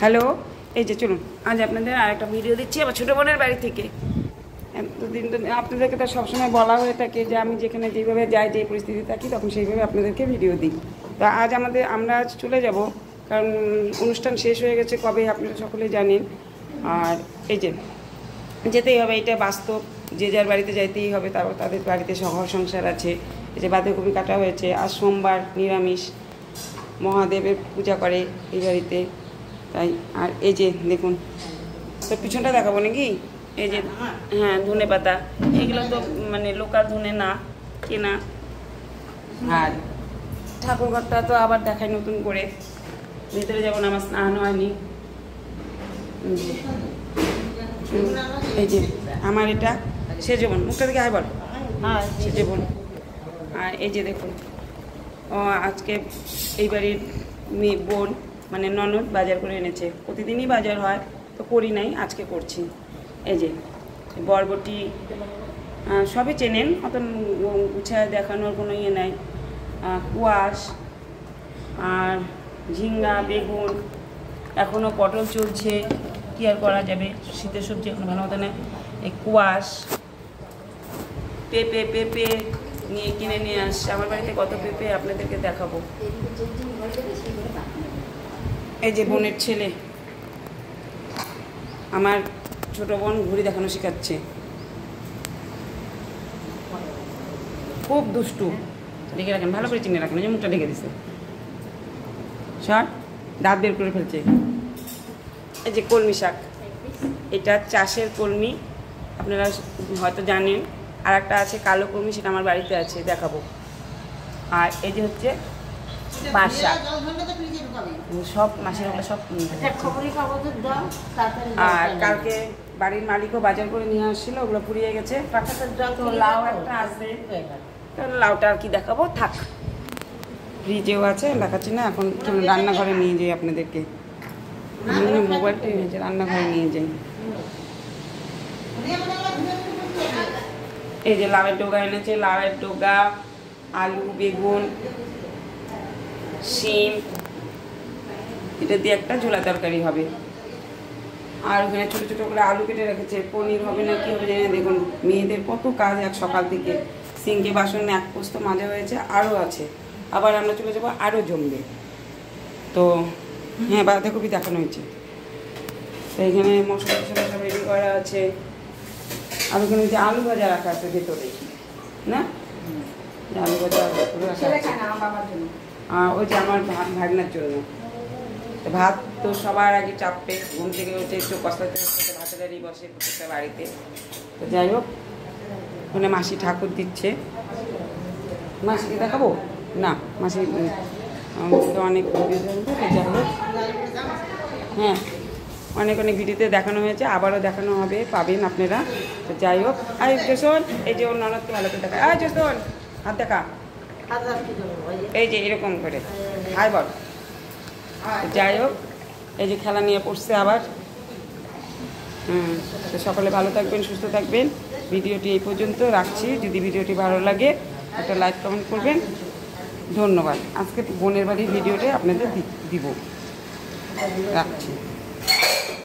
Hello, এই যে চলুন আজ আপনাদের আরেকটা ভিডিও দিচ্ছি আমার ছোটো বোনের বাড়ি থেকে। এতদিন তো আপনাদেরকে তো সবসময় বলা হয়ে থাকে যে আমি যেখানে যেভাবে যাই, যে পরিস্থিতি থাকি তখন সেইভাবে আপনাদেরকে ভিডিও দিই। তো আজ আমরা আজ চলে যাব, কারণ অনুষ্ঠান শেষ হয়ে গেছে কবে আপনারা সকলে জানেন। আর এই যে যেতেই হবে, এটা বাস্তব, যে যার বাড়িতে যাইতেই হবে। তারপর তাদের বাড়িতে ঘর সংসার আছে। এই যে বাঁধাকপি কাটা হয়েছে, আজ সোমবার নিরামিষ, মহাদেবের পূজা করে এই বাড়িতে তাই। আর এই যে দেখুন, তো পিছনটা দেখাবো নাকি? এই যে হ্যাঁ, ধনে পাতা, এগুলো তো মানে লোকাল ধনে না, কেনা। আর ঠাকুরঘরটা তো আবার দেখাই নতুন করে, ভিতরে যেমন আমার স্নান হয়নি। এই যে আমার এটা সেজে বোন, মুখটা দিকে আয় বল, সেজে বোন। আর এই যে দেখুন, ও আজকে এই বাড়ির মেয়ে বোন মানে ননদ বাজার করে এনেছে। প্রতিদিনই বাজার হয়, তো করি নাই, আজকে করছি। এই যে বরবটি সবই চেনেন, অত গুছায় দেখানোর কোনো ইয়ে নাই। কুয়াশ আর ঝিঙ্গা, বেগুন, এখনও পটল চলছে, কী আর করা যাবে, শীতের সবজি এখন ভালো মতো নেই। এই কুয়াশ, পেঁপে কিনে নিয়ে আসছে আমার বাড়িতে, কত পেঁপে আপনাদেরকে দেখাবো। এই যে বোনের ছেলে, আমার ছোট বোন ঘুড়ি দেখানো শেখাচ্ছে, খুব দুষ্টু। ঢেকে রাখেন, ভালো করে চিনে রাখেন, যে মুখটা ঢেকে দিছে, সর দাঁত বের করে ফেলছে। এই যে কলমি শাক, এটা চাষের কলমি, আপনারা হয়তো জানেন। আর একটা আছে কালো কলমি, সেটা আমার বাড়িতে আছে, দেখাবো। আর এই যে হচ্ছে পাট শাক, সব মাসের ওটা সব। আর কালকে বাড়ির মালিকও বাজার করে নিয়ে আসছিল, ওগুলো পুড়িয়ে গেছে। তো লাউ একটা আছে, তো লাউটা আর কি দেখাবো, থাক। ফ্রিজেও আছে, দেখাচ্ছি না এখন, রান্নাঘরে নিয়ে যাই আপনাদেরকে। মোবাইলটা নিয়ে রান্নাঘরে নিয়ে যাই। এই যে লাউয়ের ডোগা এনেছে, লাউয়ের ডোগা, আলু, বেগুন, শিম, এটা দিয়ে একটা ঝোলা তরকারি হবে। আর ওখানে ছোটো ছোটো করে আলু কেটে রেখেছে, পনির হবে না কি হবে জানি না। দেখুন মেয়েদের কত কাজ এক সকাল থেকে, সিঙ্কে বাসন এক পোস্ত মাজা হয়েছে, আরও আছে, আবার আমরা চলে যাবো, আরও জমবে। তো হ্যাঁ, বাঁধাকপি দেখানো হয়েছে। তো এখানে মশলা টশলা সব রেডি করা আছে। আর ওখানে যে আলু ভাজা রাখা আছে ভেতরে, না আলু ভাজা রাখা আছে, ওই যে আমার ভাগনার জন্য। তো ভাত তো সবার আগে চাপবে, ঘুম থেকে উঠে একটু কষাতে কষাতে ভাতে দাঁড়িয়ে বসে প্রত্যেকটা বাড়িতে। তো যাই হোক, ওখানে মাসি ঠাকুর দিচ্ছে। মাসিকে দেখাবো না, মাসি অনেক যাই হোক, হ্যাঁ অনেক ভিডিওতে দেখানো হয়েছে, আবারও দেখানো হবে, পাবেন আপনারা। তো যাই হোক, আয় জোসন, এই যে ওর ননদকে ভালো করে দেখা, আয় জোসন হাত দেখা, এই যে এরকম করে হাই বল। যাই হোক, এই যে খেলা নিয়ে পড়ছে আবার। তো সকলে ভালো থাকবেন, সুস্থ থাকবেন। ভিডিওটি এই পর্যন্ত রাখছি। যদি ভিডিওটি ভালো লাগে একটা লাইক কমেন্ট করবেন, ধন্যবাদ। আজকে বোনের বাড়ির ভিডিওটা আপনাদের দিব, রাখছি।